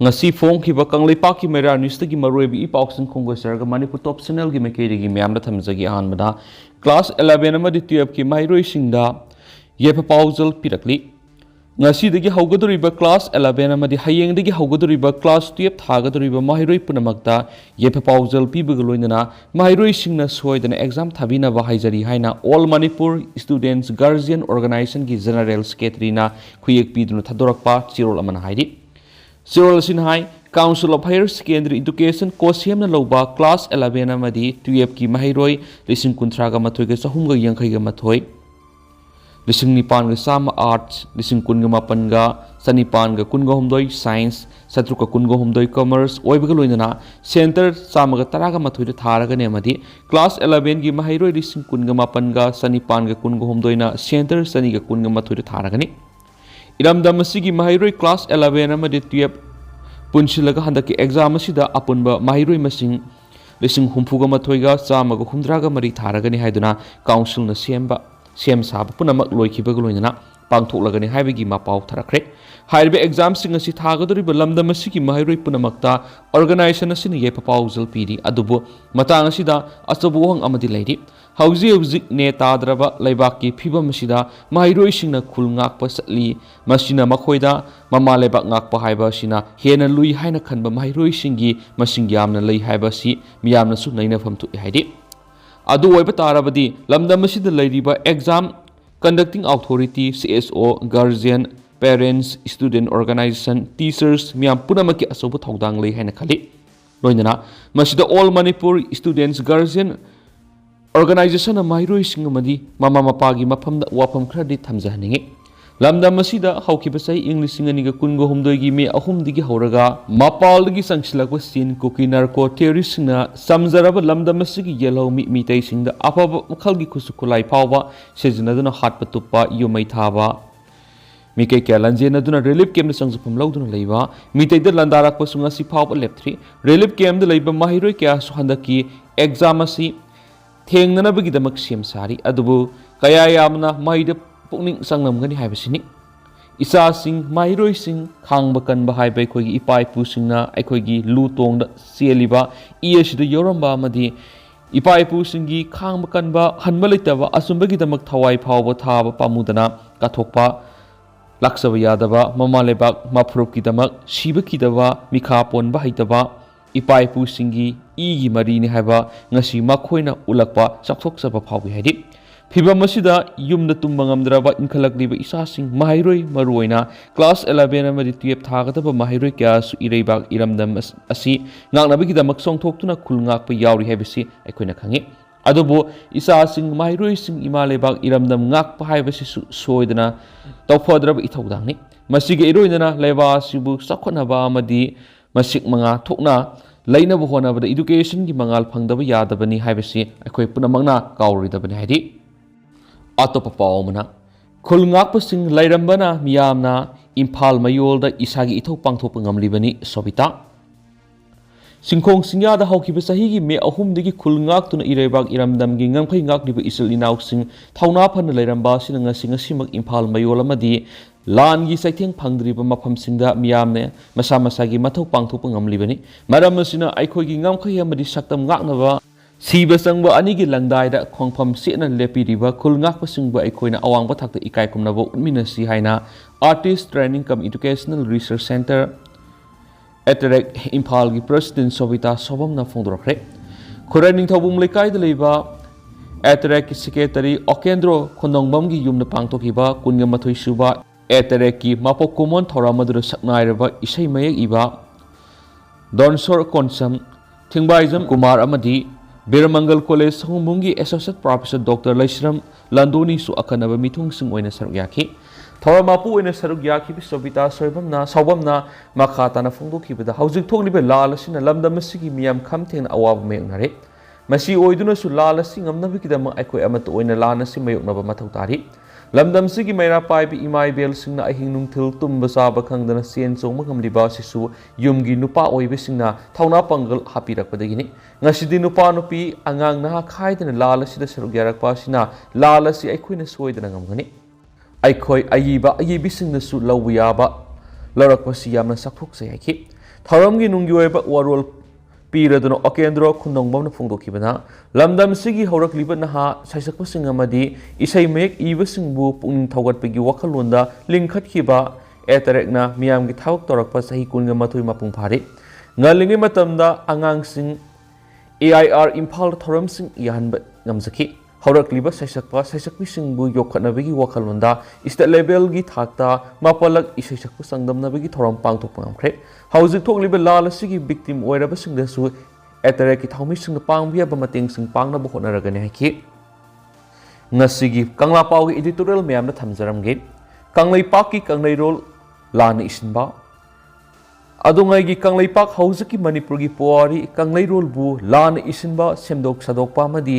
ngasi phong kanglei paki mera nistagi maroibi ipauksing khonggoisarga manipur top channel gi mekeri myamda thamjagi ahanbada class 11 amadi 12 ki mairoi singda yepa pauzal pirakli ngasi dagi haugadoriba class 11 amadi hayeng dagi haugadoriba class 12 thagadoriba mairoi punamakta yepa pauzal pibaga loinana mairoi singna soidana exam thabina ba haijari haina all manipur students guardian organization gi general secretary na khuyek piduna thadorakpa chirol amana haidi Zero Sinhai, Council of Higher Secondary Education, Kosiam Loba, Class 11 Amadi, 12 Ki Mahiroi, Lissing Kuntraga Matoiga Sahunga Yankaiga Matoi, Lissing Nipanga Sama Arts, Lissing Kungamapanga, Sanipanga Kungo Homdoi, Science, Satruka Kungo Homdoi Commerce, Oibagaloina, Center Samaga Taraga Matoi Taraga Nemadi, Class 11 Ki Mahiroi, Lissing Kungamapanga, Sanipanga Kungo Homdoina, Center Saniga Kungamatoi Taragani. Iram damasigi mahiroi class 11 amadi 12 punsilaga handaki exam asida apunba mahiroi masing lising humpuga mathoiga chamaga humdraga mari tharagani haiduna council na sem sab punamak loikibaga loinana pangthoklagani haibagi mapau tharakhre haibe exam sing asi thagadori lamdam asigi mahiroi punamakta organization asina ye papauzal pidi adubu matang asida asabu hang amadi leiri hauzik ne tadraba laibaki phibam asida mahiroi singna khul ngakpa satli masina makhoida mama lebak ngakpa haiba sina hena lui haina khanba mahiroi singi masing yamna lei haiba si miyamna su naina famtu haidi adu oiba tarabadi lamdam asida leiriba exam conducting authority CSO guardian parents student organization teachers miyam punamaki asobu thaudang lei haina khali loinana masida all manipur students guardian organization a mairoi singamadi mama mapagi mapham wafam khradi thamjahaningi lamdam asida haukiba sai english singaniga kungo humdoi gi me ahum digi horaga mapal digi sangsilakwa sin kuki narco terrorist na samjaraba lamdam asigi yellow mi tai singda apaba khalgi kusukulai phaoba sejinaduna hatpa tuppa yumai thaba mi ke kyalanje naduna relief camp na sangjapam lauduna leiba mi tai da landarak pasunga si phaoba lep3 relief camp da leiba mahiroi kya suhandaki exam asi थेंगनबगिदमक सेम सारी अदुबु कया यामना माइद पुकनिंग संगमगनि हाइबसिनि इसा सिंह माइरोइ सिंह खांग बकन बहाइबै खोगी इपाइ पुसिंगना अखोगी लु तोंगदा सेलिबा इएसिद योरंबा मदि इपाइ पुसिंगी खांग बकन बा हनमलैतबा असुंबगिदमक थवाइ फावबा थाबा पामुदना काथोकपा लाक्सबा यादबा ममालेबाक माफुरुकिदमक शिबकिदबा Milkha पोनबा हाइतबा इपाइ पुसिंगी इगी मरीनि हाइबा ngasi makhoi ulakpa chakthokchaba phawbi haidi phibam asida yumda tumba ngamdraba inkhalakliba isasing mahairoi maruoina class 11 amadi 12 thagadaba mahairoi kya su ireibak iramdam asi ngangnabigi damak songthoktuna khulngakpa yauri haibisi aikoina khangi adubo isasing mahairoi sing imalebak iramdam ngakpa haibisi soidana tawfadraba ithaudangni masige iroinana leba sibu sakhanaba amadi masik manga thokna laina bu hona bada education gi mangal phangdaba yadabani haibasi akhoi punamangna kawridabani haidi atopa pawmana khulngak pasing lairambana miyamna imphal mayolda isagi ithau pangthop ngamlibani sobita singkhong singya da hauki sahi gi me ahum digi khulngak tuna irebak iramdam gi ngamkhai ngak liba isil inauk sing thauna phan lairamba sinanga singasimak imphal mayol amadi lan gi saitheng phangdriba mapham singda miyamne masa masa gi mathau pangthop ngamlibani maram asina aikhoi gi ngamkhai amadi saktam ngaknaba siba sangba ani gi langdai da khongpham sena lepiriba khulngak pasingba aikhoina awangba thakta ikai kumnabo utminasi haina artist training cum educational research center Eterek Impal gi President Sobita Sobamna Fondrokre Khuraning Thobum Lekai de Leba Eterek Secretary Okendro Khonongbam gi Yumna Pangtokiba Kunga Mathoi Suba Eterek ki Mapok Kumon Thoramadura Saknairaba Isai Mayek Iba Donsor Konsam Thingbaizam Kumar Amadi Biramangal College Hongmungi Associate Professor Dr. Laisram Landoni su akanaba mithung sing oina saruk yaki Thoramapu oina saruk yaki bi Sobita Soibamna Saubamna Makhatana Fongdokibada Haujik Thoklibe Lalasina Lamdamasigi Miyam Khamtheng Awab Meunare Masi oiduna su Lalasing Amnabikidama Aikoi Amat oina Lanasi Mayoknaba Mathautari Lamdam sigi Maira Paibi Imai Bel Singna Ahing Nungthil Tumba Saba Khangdana Sen Chongmangam Liba Sisu Yumgi Nupa Oibe Singna Thauna Pangal Hapirakpadagini Ngasidi Nupa Nupi Angang Naha Khaidana Lalasida Saruk Yarakpa Sina Lalasi Aikoina Soidana Ngamgani Aikoi Ayiba Ayibi Singna Su Lawiyaba ꯂꯧꯔꯛꯄꯁꯤ ꯌꯥꯝꯅ ꯆꯥꯎꯊꯣꯛꯆꯩ ꯍꯥꯏꯈꯤ꯫ ꯊꯧꯔꯝꯒꯤ ꯅꯨꯡꯒꯤ ꯑꯣꯏꯕ ꯋꯥꯔꯣꯜ ꯄꯤꯔꯗꯨꯅ ꯑꯣꯀꯦꯟꯗ꯭ꯔꯣ ꯈꯨꯟꯗꯣꯡꯕꯝꯅ ꯐꯣꯡꯗꯣꯛꯈꯤꯕꯅ ꯂꯝꯗꯝꯁꯤꯒꯤ ꯍꯧꯔꯛꯂꯤꯕ ꯅꯍꯥ ꯁꯩꯁꯛꯄꯁꯤꯡ ꯑꯃꯗꯤ ꯏꯁꯩ ꯃꯌꯦꯛ ꯏꯕꯁꯤꯡꯕꯨ ꯄꯨꯛꯅꯤꯡ ꯊꯧꯒꯠꯄꯒꯤ ꯋꯥꯈꯜꯂꯣꯟꯗ ꯂꯤꯡꯈꯠꯈꯤꯕ ꯇꯔꯦꯛꯅ ꯃꯤꯌꯥꯝꯒꯤ ꯊꯕꯛ ꯇꯧꯔꯛꯄ ꯆꯍꯤ 12 ꯃꯄꯨꯡ ꯐꯥꯔꯤ꯫ ꯉꯜꯂꯤꯉꯩ ꯃꯇꯝꯗ ꯑꯉꯥꯡꯁꯤꯡ AIR ꯏꯝꯐꯥꯜ ꯊꯧꯔꯝꯁꯤꯡ ꯌꯥꯍꯟꯕ ꯉꯝꯖꯈꯤ꯫ ꯍꯧꯔꯛꯂꯤꯕ ꯁꯩꯁꯛꯄꯤꯁꯤꯡꯕꯨ ꯌꯣꯛꯈꯠꯅꯕꯒꯤ ꯋꯥꯈꯜꯂꯣꯟꯗ ꯁ꯭ꯇꯦꯠ ꯂꯦꯚꯦꯜꯒꯤ ꯊꯥꯛꯇ 7ꯂꯛ ꯏꯁꯩ ꯁꯛꯄ ꯆꯥꯡꯗꯝꯅꯕꯒꯤ ꯊꯧꯔꯝ ꯄꯥꯡꯊꯣꯛꯄ ꯉꯝꯈ꯭ꯔꯦ꯫ ꯍꯧꯖꯤꯛ ꯊꯣꯛꯂꯤꯕ ꯂꯥꯜ ꯑꯁꯤꯒꯤ ꯕꯤꯛꯇꯤꯝ ꯑꯣꯏꯔꯕꯁꯤꯡꯗꯁꯨ ꯇꯔꯦꯛꯀꯤ ꯊꯧꯃꯤꯁꯤꯡꯅ ꯄꯥꯡꯕ ꯌꯥꯕ ꯃꯇꯦꯡꯁꯤꯡ ꯄꯥꯡꯅꯕ ꯍꯣꯠꯅꯔꯒꯅꯤ ꯍꯥꯏꯈꯤ꯫ ꯉꯁꯤꯒꯤ ꯀꯪꯂꯥ ꯄꯥꯎꯒꯤ ꯏꯗꯤꯇꯣꯔꯤꯌꯦꯜ ꯃꯌꯥꯝꯗ ꯊꯝꯖꯔꯝꯒꯦ꯫ ꯀꯪꯂꯩꯄꯥꯛꯀꯤ ꯀꯪꯂꯩꯔꯣꯜ ꯂꯥꯟꯅ ꯏꯁꯤꯟꯕ ꯑꯗꯨꯉꯩꯒꯤ ꯀꯪꯂꯩꯄꯥꯛ ꯍꯧꯖꯤꯛꯀꯤ ꯃꯅꯤꯄꯨꯔꯒꯤ ꯄꯨꯋꯥꯔꯤ ꯀꯪꯂꯩꯔꯣꯜꯕꯨ ꯂꯥꯟꯅ ꯏꯁꯤꯟꯕ ꯁꯦꯝꯗꯣꯛ ꯁꯥꯗꯣꯛꯄ ꯑꯃꯗꯤ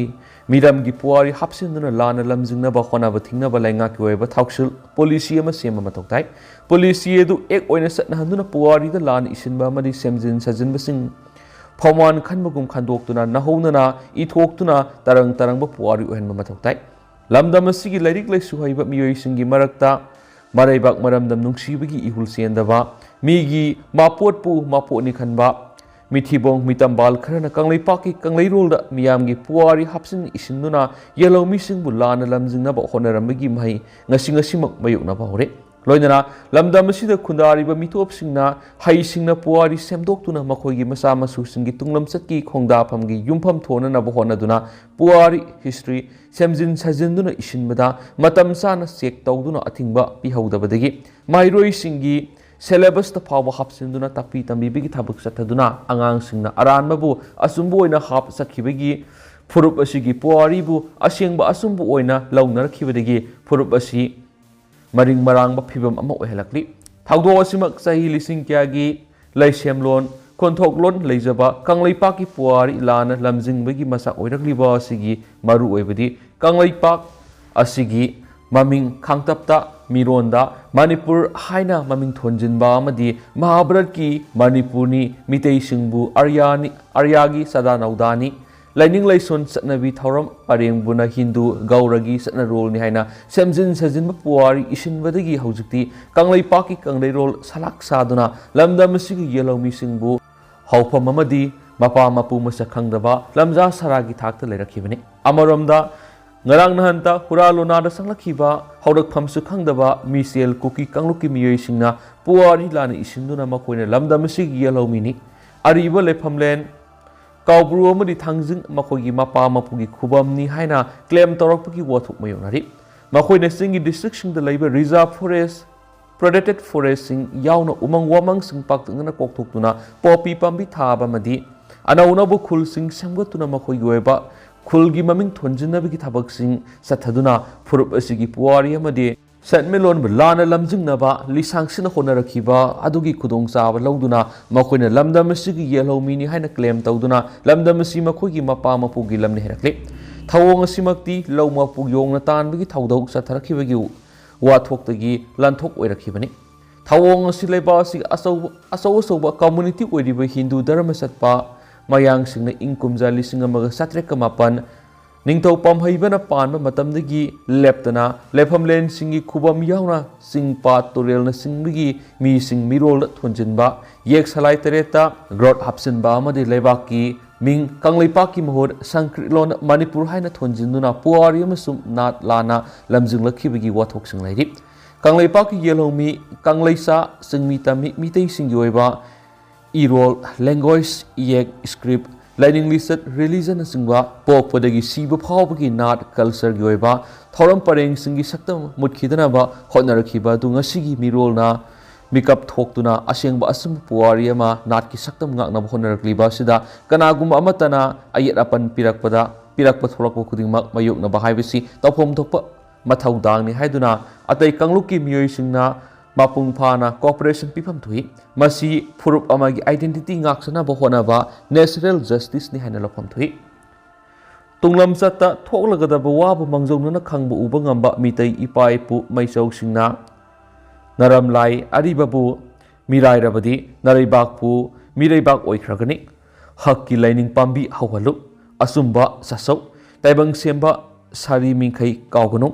ꯃꯤꯔꯝꯒꯤ ꯄꯨꯋꯥꯔꯤ ꯍꯥꯞꯆꯤꯟꯗꯨꯅ ꯂꯥꯟꯅ ꯂꯝꯖꯤꯡꯅꯕ ꯍꯣꯠꯅꯕ ꯊꯤꯡꯅꯕ ꯂꯩꯉꯥꯛꯀꯤ ꯑꯣꯏꯕ ꯊꯧꯁꯤꯜ ꯄꯣꯂꯤꯁꯤ ꯑꯃ ꯁꯦꯝꯕ ꯃꯊꯧ ꯇꯥꯏ꯫ ꯄꯣꯂꯤꯁꯤ ꯑꯗꯨ ꯑꯦꯛ ꯑꯣꯏꯅ ꯆꯠꯅꯍꯟꯗꯨꯅ ꯄꯨꯋꯥꯔꯤꯗ ꯂꯥꯟꯅ ꯏꯁꯤꯟꯕ ꯑꯃꯗꯤ ꯁꯦꯝꯖꯤꯟ ꯁꯥꯖꯤꯟꯕꯁꯤꯡ ꯐꯧꯃꯥꯟ ꯈꯟꯕꯒꯨꯝ ꯈꯟꯗꯣꯛꯇꯨꯅ ꯅꯍꯧꯅꯅ ꯏꯊꯣꯛꯇꯨꯅ ꯇꯔꯪꯕ ꯄꯨꯋꯥꯔꯤ ꯑꯣꯏꯍꯟꯕ ꯃꯊꯧ ꯇꯥꯏ꯫ ꯂꯝꯗꯝ ꯑꯁꯤꯒꯤ ꯂꯥꯏꯔꯤꯛ ꯂꯥꯏꯁꯨ ꯍꯩꯕ ꯃꯤꯑꯣꯏꯁꯤꯡꯒꯤ ꯃꯔꯛꯇ ꯃꯔꯩꯕꯥꯛ ꯃꯔꯝꯗꯝ ꯅꯨꯡꯁꯤꯕꯒꯤ ꯏꯍꯨꯜ ꯆꯦꯟꯗꯕ ꯃꯤꯒꯤ ꯃꯄꯣꯠꯄꯨ ꯃꯄꯣꯠꯅꯤ ꯈꯟꯕ ꯃꯤꯊꯤꯕꯣꯡ ꯃꯤꯇꯝꯕꯥꯜ ꯈꯔꯅ ꯀꯪꯂꯩꯄꯥꯛꯀꯤ ꯀꯪꯂꯩꯔꯣꯜꯗ ꯃꯤꯌꯥꯝꯒꯤ ꯄꯨꯋꯥꯔꯤ ꯍꯥꯞꯆꯤꯟ ꯏꯁꯤꯟꯗꯨꯅ ꯌꯦꯜꯍꯧꯃꯤꯁꯤꯡꯕꯨ ꯂꯥꯟꯅ ꯂꯝꯖꯤꯡꯅꯕ ꯍꯣꯠꯅꯔꯝꯕꯒꯤ ꯃꯍꯩ ꯉꯁꯤꯃꯛ ꯃꯥꯌꯣꯛꯅꯕ ꯍꯧꯔꯦ꯫ ꯂꯣꯏꯅꯅ ꯂꯝꯗꯝ ꯑꯁꯤꯗ ꯈꯨꯟꯗꯥꯔꯤꯕ ꯃꯤꯇꯣꯞꯁꯤꯡꯅ ꯍꯩꯁꯤꯡꯅ ꯄꯨꯋꯥꯔꯤ ꯁꯦꯝꯗꯣꯛꯇꯨꯅ ꯃꯈꯣꯏꯒꯤ ꯃꯆꯥ ꯃꯁꯨꯁꯤꯡꯒꯤ ꯇꯨꯡꯂꯝꯆꯠꯀꯤ ꯈꯣꯡꯗꯥꯐꯝꯒꯤ ꯌꯨꯝꯐꯝ ꯊꯣꯅꯅꯕ ꯍꯣꯠꯅꯗꯨꯅ ꯄꯨꯋꯥꯔꯤ ꯍꯤꯁꯇ꯭ꯔꯤ ꯁꯦꯝꯖꯤꯟ ꯁꯥꯖꯤꯟꯗꯨꯅ ꯏꯁꯤꯟꯕꯗ ꯃꯇꯝ ꯆꯥꯅ ꯆꯦꯛ ꯇꯧꯗꯨꯅ ꯑꯊꯤꯡꯕ ꯄꯤꯍꯧꯗꯕꯗꯒꯤ ꯃꯍꯩꯔꯣꯏꯁꯤꯡꯒꯤ ꯁꯦꯂꯦꯕꯁꯇ ꯐꯥꯎꯕ ꯍꯥꯞꯆꯤꯟꯗꯨꯅ ꯇꯥꯛꯄꯤ ꯇꯝꯕꯤꯕꯒꯤ ꯊꯕꯛ ꯆꯠꯊꯗꯨꯅ ꯑꯉꯥꯡꯁꯤꯡꯅ ꯑꯔꯥꯟꯕꯕꯨ ꯑꯆꯨꯝꯕ ꯑꯣꯏꯅ ꯍꯥꯞ ꯆꯠꯈꯤꯕꯒꯤ ꯐꯨꯔꯨꯞ ꯑꯁꯤꯒꯤ ꯄꯨꯋꯥꯔꯤꯕꯨ ꯑꯁꯦꯡꯕ ꯑꯆꯨꯝꯕ ꯑꯣꯏꯅ ꯂꯧꯅꯔꯛꯈꯤꯕꯗꯒꯤ ꯐꯨꯔꯨꯞ ꯑꯁꯤ ꯃꯔꯤꯡ ꯃꯔꯥꯡꯕ ꯐꯤꯕꯝ ꯑꯃ ꯑꯣꯏꯍꯜꯂꯛꯂꯤ꯫ ꯊꯧꯗꯣꯛ ꯑꯁꯤꯃꯛ ꯆꯍꯤ ꯂꯤꯁꯤꯡ ꯀꯌꯥꯒꯤ ꯂꯩꯁꯦꯝꯂꯣꯟ ꯈꯣꯟꯊꯣꯛꯂꯣꯟ ꯂꯩꯖꯕ ꯀꯪꯂꯩꯄꯥꯛꯀꯤ ꯄꯨꯋꯥꯔꯤ ꯂꯥꯟꯅ ꯂꯝꯖꯤꯡꯕꯒꯤ ꯃꯆꯥꯛ ꯑꯣꯏꯔꯛꯂꯤꯕ ꯑꯁꯤꯒꯤ ꯃꯔꯨꯑꯣꯏꯕꯗꯤ ꯀꯪꯂꯩꯄꯥꯛ ꯑꯁꯤꯒꯤ ꯃꯃꯤꯡ ꯈꯥꯡꯇꯞꯇ ꯃꯤꯔꯣꯟꯗ ꯃꯅꯤꯄꯨꯔ ꯍꯥꯏꯅ ꯃꯃꯤꯡ ꯊꯣꯟꯖꯤꯟꯕ ꯑꯃꯗꯤ ꯃꯍꯥꯚꯥꯔꯠꯀꯤ ꯃꯅꯤꯄꯨꯔꯅꯤ ꯃꯤꯇꯩꯁꯤꯡꯕꯨ ꯑꯥꯔꯌꯥꯒꯤ ꯆꯥꯗꯥ ꯅꯧꯗꯥꯅꯤ ꯂꯥꯏꯅꯤꯡ ꯂꯥꯏꯁꯣꯟ ꯆꯠꯅꯕꯤ ꯊꯧꯔꯝ ꯄꯔꯦꯡꯕꯨꯅ ꯍꯤꯟꯗꯨ ꯒꯧꯔꯒꯤ ꯆꯠꯅꯔꯣꯜꯅꯤ ꯍꯥꯏꯅ ꯁꯦꯝꯖꯤन ꯁꯥꯖꯤꯟꯕ ꯄꯨꯋꯥꯔꯤ ꯏꯁꯤꯟꯕꯗꯒꯤ ꯍꯧꯖꯤꯛꯇꯤ ꯀꯪꯂꯩꯄꯥꯛꯀꯤ ꯀꯪꯂꯩꯔꯣꯜ ꯁꯂꯥꯛ ꯁꯥꯗꯨꯅ ꯂꯝꯗꯝ ꯑꯁꯤꯒꯤ ꯌꯦꯜꯍꯧꯃꯤꯁꯤꯡꯕꯨ ꯍꯧꯐꯝ ꯑꯃꯗꯤ ꯃꯄꯥ ꯃꯄꯨ ꯃꯁꯛ ꯈꯪꯗꯕ ꯂꯝꯖꯥ ꯁꯔꯥꯒꯤ ꯊꯥꯛꯇ ꯂꯩꯔꯛꯈꯤꯕꯅꯤ꯫ ꯑꯃꯔꯣꯝꯗ ꯉꯔꯥꯡ ꯅꯍꯥꯟꯇ ꯍꯨꯔꯥ ꯂꯣꯅꯥꯗ ꯆꯪꯂꯛꯈꯤꯕ ꯍꯧꯔꯛꯐꯝꯁꯨ ꯈꯪꯗꯕ ꯃꯤꯁꯦꯜ ꯀꯨꯀꯤ ꯀꯥꯡꯂꯨꯞꯀꯤ ꯃꯤꯑꯣꯏꯁꯤꯡꯅ ꯄꯨꯋꯥꯔꯤ ꯂꯥꯟꯅ ꯏꯁꯤꯟꯗꯨꯅ ꯃꯈꯣꯏꯅ ꯂꯝꯗꯝ ꯑꯁꯤꯒꯤ ꯌꯦꯜꯍꯧꯃꯤꯅꯤ ꯑꯔꯤꯕ ꯂꯩꯐꯝꯂꯦꯟ ꯀꯥꯎꯕ꯭ꯔꯨ ꯑꯃꯗꯤ ꯊꯥꯡꯖꯤꯡ ꯃꯈꯣꯏꯒꯤ ꯃꯄꯥ ꯃꯄꯨꯒꯤ ꯈꯨꯕꯝꯅꯤ ꯍꯥꯏꯅ ꯀ꯭ꯂꯦꯝ ꯇꯧꯔꯛꯄꯒꯤ ꯋꯥꯊꯣꯛ ꯃꯥꯌꯣꯛꯅꯔꯤ꯫ ꯃꯈꯣꯏꯅ ꯆꯤꯡꯒꯤ ꯗꯤꯁꯇ꯭ꯔꯤꯛꯁꯤꯡꯗ ꯂꯩꯕ ꯔꯤꯖꯥꯔꯚ ꯐꯣꯔꯦꯁ ꯄ꯭ꯔꯣꯇꯦꯛꯇꯦꯗ ꯐꯣꯔꯦꯁꯁꯤꯡ ꯌꯥꯎꯅ ꯎꯃꯪ ꯋꯥꯃꯪꯁꯤꯡ ꯄꯥꯛꯇꯛꯅꯅ ꯀꯣꯛꯊꯣꯛꯇꯨꯅ ꯄꯣꯄꯤ ꯄꯥꯝꯕꯤ ꯊꯥꯕ ꯑꯃꯗꯤ ꯑꯅꯧ ꯑꯅꯧꯕ ꯈꯨꯜꯁꯤꯡ ꯁꯦꯝꯒꯠꯇꯨꯅ ꯃꯈꯣꯏꯒꯤ ꯑꯣꯏꯕ ꯈꯨꯜꯒꯤ ꯃꯃꯤꯡ ꯊꯣꯟꯖꯤꯟꯅꯕꯒꯤ ꯊꯕꯛꯁꯤꯡ ꯆꯠꯊꯗꯨꯅ ꯐꯨꯔꯨꯞ ꯑꯁꯤꯒꯤ ꯄꯨꯋꯥꯔꯤ ꯑꯃꯗꯤ ꯁꯦꯟꯃꯤꯠꯂꯣꯟꯕꯨ ꯂꯥꯟꯅ ꯂꯝꯖꯤꯡꯅꯕ ꯂꯤꯁꯥꯡꯁꯤꯟꯅ ꯍꯣꯠꯅꯔꯛꯈꯤꯕ ꯑꯗꯨꯒꯤ ꯈꯨꯗꯣꯡꯆꯥꯕ ꯂꯧꯗꯨꯅ ꯃꯈꯣꯏꯅ ꯂꯝꯗꯝ ꯑꯁꯤꯒꯤ ꯌꯦꯜꯍꯧꯃꯤꯅꯤ ꯍꯥꯏꯅ ꯀ꯭ꯂꯦꯝ ꯇꯧꯗꯨꯅ ꯂꯝꯗꯝ ꯑꯁꯤ ꯃꯈꯣꯏꯒꯤ ꯃꯄꯥ ꯃꯄꯨꯒꯤ ꯂꯝꯅꯤ ꯍꯥꯏꯔꯛꯂꯤ꯫ ꯊꯧꯑꯣꯡ ꯑꯁꯤꯃꯛꯇꯤ ꯂꯧ ꯃꯄꯨ ꯌꯣꯡꯅ ꯇꯥꯟꯕꯒꯤ ꯊꯧꯗꯧ ꯆꯠꯊꯔꯛꯈꯤꯕꯒꯤ ꯋꯥꯊꯣꯛꯇꯒꯤ ꯂꯥꯟꯊꯣꯛ ꯑꯣꯏꯔꯛꯈꯤꯕꯅꯤ꯫ ꯊꯧꯑꯣꯡ ꯑꯁꯤ ꯂꯩꯕꯥꯛ ꯑꯁꯤꯒꯤ ꯑꯆꯧꯕ ꯀꯝꯃꯨꯅꯤꯇꯤ ꯑꯣꯏꯔꯤꯕ ꯍꯤꯟꯗꯨ ꯙꯔꯃ ꯆꯠꯄ ꯃꯌꯥꯡꯁꯤꯡꯅ ꯏꯪ ꯀꯨꯝꯖꯥ 1909 ꯅꯤꯡꯊꯧ ꯄꯥꯝꯍꯩꯕꯅ ꯄꯥꯟꯕ ꯃꯇꯝꯗꯒꯤ ꯂꯦꯞꯇꯅ ꯂꯩꯐꯝꯂꯦꯟꯁꯤꯡꯒꯤ ꯈꯨꯕꯝ ꯌꯥꯎꯅ ꯆꯤꯡ ꯄꯥꯠ ꯇꯨꯔꯦꯜꯅꯆꯤꯡꯕꯒꯤ ꯃꯤꯁꯤꯡ ꯃꯤꯔꯣꯜꯗ ꯊꯣꯟꯖꯤꯟꯕ ꯌꯦꯛ ꯁꯂꯥꯏ ꯇꯔꯦꯠꯇ ꯒ꯭ꯔꯣꯠ ꯍꯥꯞꯆꯤꯟꯕ ꯑꯃꯗꯤ ꯂꯩꯕꯥꯛꯀꯤ ꯃꯤꯡ ꯀꯪꯂꯩꯄꯥꯛꯀꯤ ꯃꯍꯨꯠ ꯁꯪꯁꯀ꯭ꯔꯤꯠꯂꯣꯟ ꯃꯅꯤꯄꯨꯔ ꯍꯥꯏꯅ ꯊꯣꯟꯖꯤꯟꯗꯨꯅ ꯄꯨꯋꯥꯔꯤ ꯑꯃꯁꯨꯡ ꯅꯥꯠ ꯂꯥꯟꯅ ꯂꯝꯖꯤꯡꯂꯛꯈꯤꯕꯒꯤ ꯋꯥꯊꯣꯛꯁꯤꯡ ꯂꯩꯔꯤ꯫ ꯀꯪꯂꯩꯄꯥꯛꯀꯤ ꯌꯦꯜꯍꯧꯃꯤ ꯀꯪꯂꯩꯆꯥ ꯆꯤꯡꯃꯤ ꯇꯝꯃꯤ ꯃꯤꯇꯩꯁꯤꯡꯒꯤ ꯑꯣꯏꯕ ꯏꯔꯣꯜ ꯂꯦꯡꯒ꯭ꯋꯦꯖ ꯏꯌꯦꯛ ꯁꯀ꯭ꯔꯤꯞ ꯂꯥꯏꯅꯤꯡ ꯂꯤꯆꯠ ꯔꯤꯂꯤꯖꯟꯅꯆꯤꯡꯕ ꯄꯣꯛꯄꯗꯒꯤ ꯁꯤꯕ ꯐꯥꯎꯕꯒꯤ ꯅꯥꯠ ꯀꯜꯆꯔꯒꯤ ꯑꯣꯏꯕ ꯊꯧꯔꯝ ꯄꯔꯦꯡꯁꯤꯡꯒꯤ ꯁꯛꯇꯝ ꯃꯨꯠꯈꯤꯗꯅꯕ ꯍꯣꯠꯅꯔꯛꯈꯤꯕ ꯑꯗꯨ ꯉꯁꯤꯒꯤ ꯃꯤꯔꯣꯜꯅ ꯃꯤꯀꯞ ꯊꯣꯛꯇꯨꯅ ꯑꯁꯦꯡꯕ ꯑꯆꯨꯝꯕ ꯄꯨꯋꯥꯔꯤ ꯑꯃ ꯅꯥꯠꯀꯤ ꯁꯛꯇꯝ ꯉꯥꯛꯅꯕ ꯍꯣꯠꯅꯔꯛꯂꯤꯕ ꯑꯁꯤꯗ ꯀꯅꯥꯒꯨꯝꯕ ꯑꯃꯠꯇꯅ ꯑꯌꯦꯠ ꯑꯄꯟ ꯄꯤꯔꯛꯄ ꯊꯣꯛꯂꯛꯄ ꯈꯨꯗꯤꯡꯃꯛ ꯃꯥꯌꯣꯛꯅꯕ ꯍꯥꯏꯕꯁꯤ ꯇꯧꯐꯝ ꯊꯣꯛꯄ ꯃꯊꯧꯗꯥꯡꯅꯤ ꯍꯥꯏꯗꯨꯅ ꯑꯇꯩ ꯀꯥꯡꯂꯨꯞꯀꯤ ꯃꯤꯑꯣꯏꯁꯤꯡꯅ ꯃꯄꯨꯡ ꯐꯥꯅ ꯀꯣꯑꯣꯄꯔꯦꯁꯟ ꯄꯤꯐꯝ ꯊꯣꯛꯏ꯫ ꯃꯁꯤ ꯐꯨꯔꯨꯞ ꯑꯃꯒꯤ ꯑꯥꯏꯗꯦꯟꯇꯤꯇꯤ ꯉꯥꯛꯆꯅꯕ ꯍꯣꯠꯅꯕ ꯅꯦꯆꯔꯦꯜ ꯖꯁꯇꯤꯁꯅꯤ ꯍꯥꯏꯅ ꯂꯧꯐꯝ ꯊꯣꯛꯏ꯫ ꯇꯨꯡꯂꯝꯆꯠꯇ ꯊꯣꯛꯂꯒꯗꯕ ꯋꯥꯕꯨ ꯃꯥꯡꯖꯧꯅꯅ ꯈꯪꯕ ꯎꯕ ꯉꯝꯕ ꯃꯤꯇꯩ ꯏꯄꯥ ꯏꯄꯨ ꯃꯩꯆꯧꯁꯤꯡꯅ ꯅꯔꯝꯂꯥꯏ ꯑꯔꯤꯕꯕꯨ ꯃꯤꯔꯥꯏꯔꯕꯗꯤ ꯅꯔꯩꯕꯥꯛꯄꯨ ꯃꯤꯔꯩꯕꯥꯛ ꯑꯣꯏꯈ꯭ꯔꯒꯅꯤ꯫ ꯍꯛꯀꯤ ꯂꯥꯏꯅꯤꯡ ꯄꯥꯝꯕꯤ ꯍꯧꯍꯜꯂꯨ ꯑꯆꯨꯝꯕ ꯆꯠꯆꯧ ꯇꯥꯏꯕꯪ ꯁꯦꯝꯕ ꯁꯥꯔꯤ ꯃꯤꯡꯈꯩ ꯀꯥꯎꯒꯅꯨ꯫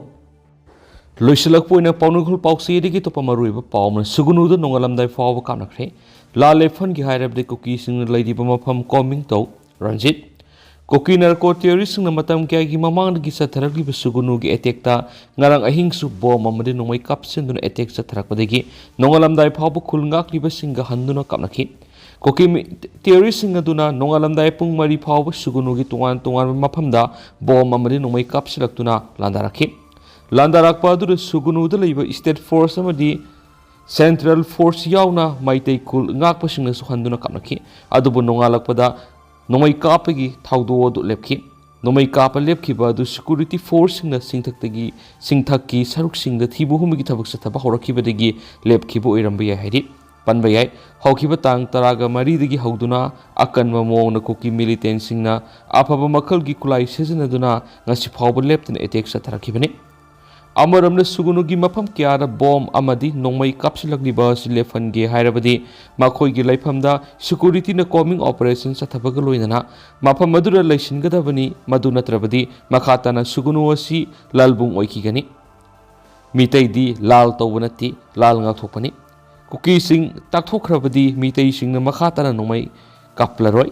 Loisilakpoina paunugul pausi digi to pamaruiba paum Suganu da Nongngal lamdai phaoba kapnakhre lephan ki hairabadi kuki singna leiriba mapham coming to Ranjit kuki narco theories na matam kya gi mamang gi satharagi Suganu gi attack ta ngarang ahing su bom amadi nomai kapsin dun attack satharakpadagi Nongngal lamdai phaoba khulngak liba singa handuna kapnakhi kuki theories singa duna Nongngal lamdai pung mari phaoba Suganu gi tungan maphamda bom amadi nomai kapsilaktuna landarakhi Landarakpa adu Suganu da leiba state force amadi central force yauna maitei kul ngakpa singna su handuna kapnakhi adubu nongalakpada nomai kapagi thaudo du lepki nomai kapa lepkiba adu security force singna singthakki saruk singda thibu humigi thabak sathaba horakibadagi lepkibu oiramba yai haidi panba yai haukiba tang taraga mari dagi hauduna akanma mongna kuki militant singna afaba makhalgi kulai sejanaduna ngasi phauba leptana attack satharakibani Amaramna Suganu gi mapham kyara bom amadi nongmai kapsilagliba lephan ge hairabadi makhoi gi laifamda security na combing operation sathabaga loinana mapham madura leisingadabani madu natrabadi makhatana Suganu asi lalbung oikigani mitei di lal tawbanati lal ngakthokpani kuki sing takthokrabadi mitei singna makhatana nongmai kaplaroi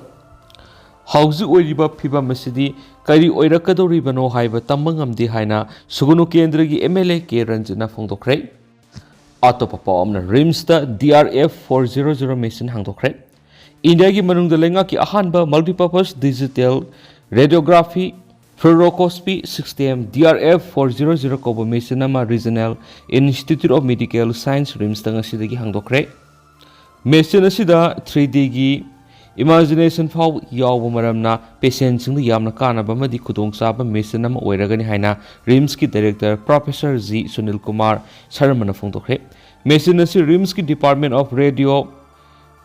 Hauzu oiriba phiba masidi kari oirakadoribano haiba tamangamdi haina Suganu kendragi MLA ke Ranjana phongdokre atopa paamna rims da DRF 400 mission hangdokre India gi manungda lenga ki ahanba multipurpose digital radiography fluoroscopy 6m DRF 400 kobo mission ama regional institute of medical science rims da ngasidagi hangdokre mission asida 3D gi Imagination fau yaw maramna patient sing yamna kana bamadi khudong saba mission ama oiragani haina RIMS ki director Professor G Sunil Kumar Sharmana phongdokhe mission asi RIMS ki Department of Radio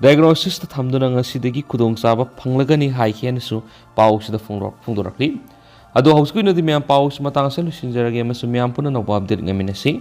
Diagnosis ta thamduna ngasidagi khudong saba phanglagani haikhen su pau sida phongdorakli ado hauskui nadi myam pau matang selu sinjarage masu myam puna no update ngaminasi